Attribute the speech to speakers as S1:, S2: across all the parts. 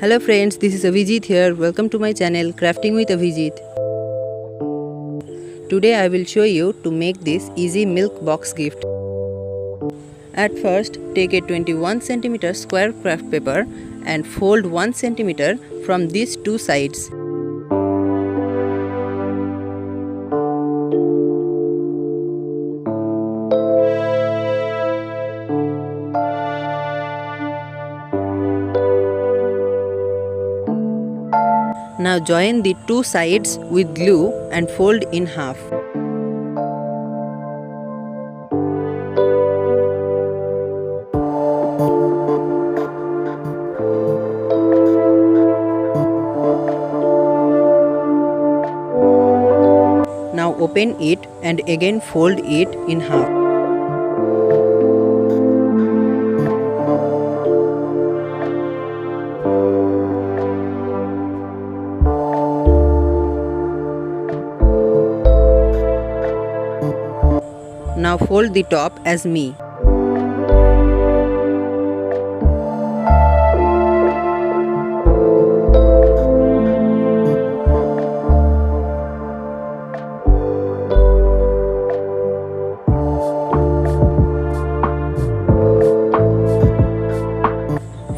S1: Hello friends, this is Abhijit here. Welcome to my channel Crafting with Abhijit. Today I will show you to make this easy milk box gift. At first, take a 21 cm square craft paper and fold 1 cm from these two sides. Now join the two sides with glue and fold in half. Now open it and again fold it in half. Now fold the top as me.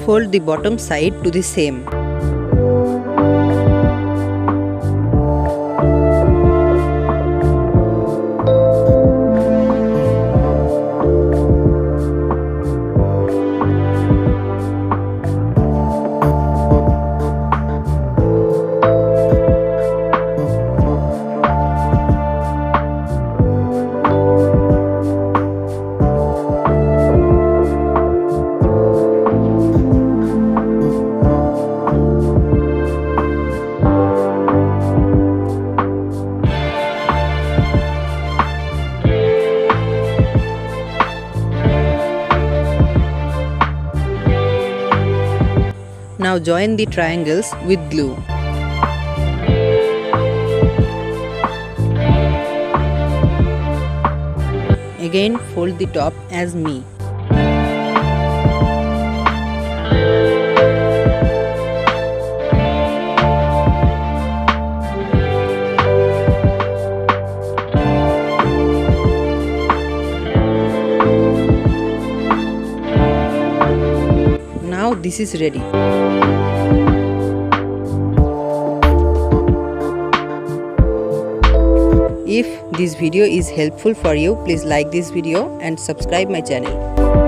S1: Fold the bottom side to the same. Now join the triangles with glue. Again fold the top as me. Now this is ready. If this video is helpful for you, please like this video and subscribe my channel.